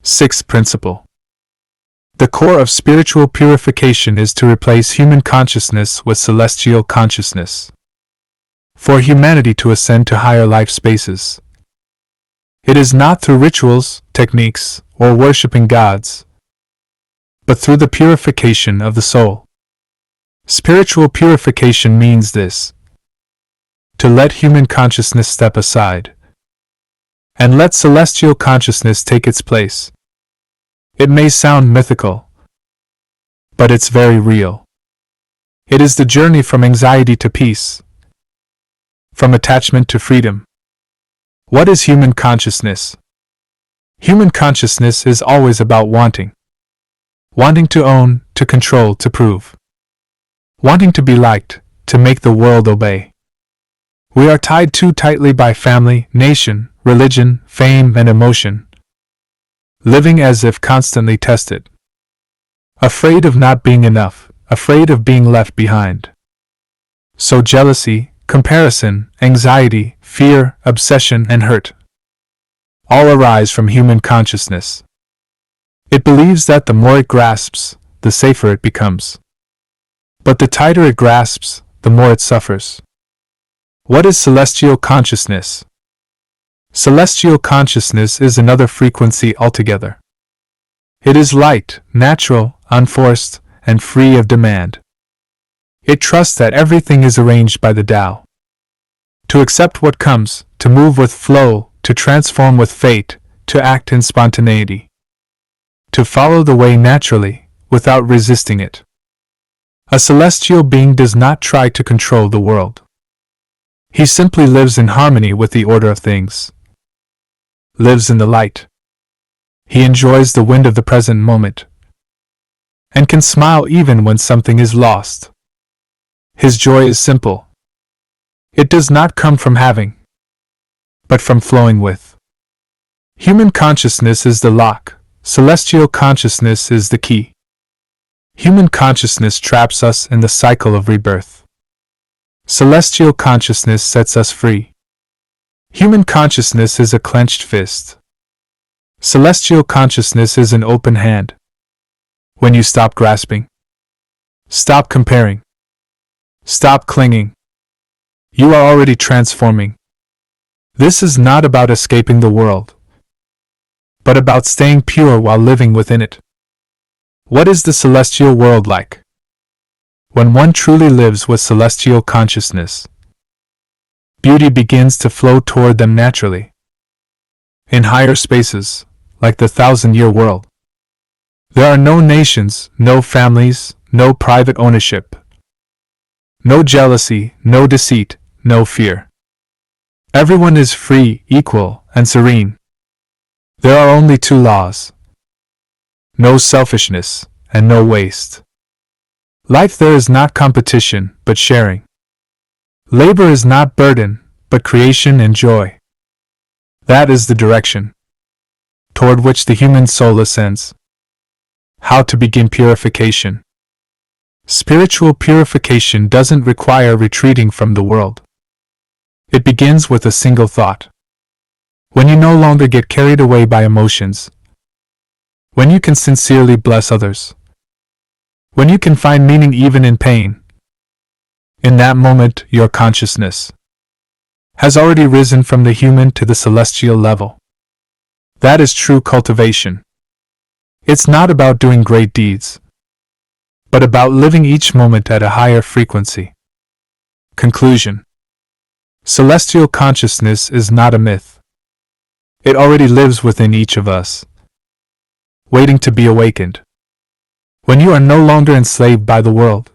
Sixth principle. The core of spiritual purification is to replace human consciousness with celestial consciousness. For humanity to ascend to higher life spaces, it is not through rituals, techniques, or worshipping gods, but through the purification of the soul. Spiritual purification means this: to let human consciousness step aside, and let celestial consciousness take its place. It may sound mythical, but it's very real. It is the journey from anxiety to peace, from attachment to freedom. What is human consciousness? Human consciousness is always about wanting. Wanting to own, to control, to prove. Wanting to be liked, to make the world obey. We are tied too tightly by family, nation, religion, fame, and emotion, living as if constantly tested. Afraid of not being enough, afraid of being left behind. So jealousy, comparison, anxiety, fear, obsession, and hurt all arise from human consciousness. It believes that the more it grasps, the safer it becomes. But the tighter it grasps, the more it suffers. What is celestial consciousness? Celestial consciousness is another frequency altogether. It is light, natural, unforced, and free of demand. It trusts that everything is arranged by the Tao. To accept what comes, to move with flow, to transform with fate, to act in spontaneity. To follow the way naturally, without resisting it. A celestial being does not try to control the world. He simply lives in harmony with the order of things. Lives in the light. He enjoys the wind of the present moment, and can smile even when something is lost. His joy is simple. It does not come from having, but from flowing with. Human consciousness is the lock, celestial consciousness is the key. Human consciousness traps us in the cycle of rebirth. Celestial consciousness sets us free. Human consciousness is a clenched fist. Celestial consciousness is an open hand. When you stop grasping, stop comparing, stop clinging, you are already transforming. This is not about escaping the world, but about staying pure while living within it. What is the celestial world like? When one truly lives with celestial consciousness, beauty begins to flow toward them naturally. In higher spaces, like the 1,000-year world, there are no nations, no families, no private ownership, no jealousy, no deceit, no fear. Everyone is free, equal, and serene. There are only two laws: no selfishness, and no waste. Life there is not competition, but sharing. Labor is not burden, but creation and joy. That is the direction toward which the human soul ascends. How to begin purification? Spiritual purification doesn't require retreating from the world. It begins with a single thought. When you no longer get carried away by emotions, when you can sincerely bless others, when you can find meaning even in pain, in that moment your consciousness has already risen from the human to the celestial level. That is true cultivation. It's not about doing great deeds, but about living each moment at a higher frequency. Conclusion. Celestial consciousness is not a myth. It already lives within each of us, waiting to be awakened. When you are no longer enslaved by the world,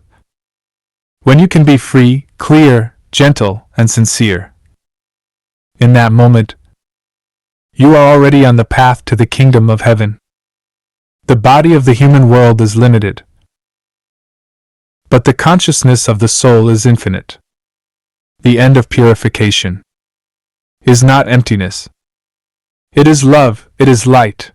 when you can be free, clear, gentle, and sincere, in that moment, you are already on the path to the kingdom of heaven. The body of the human world is limited, but the consciousness of the soul is infinite. The end of purification is not emptiness. It is love, it is light,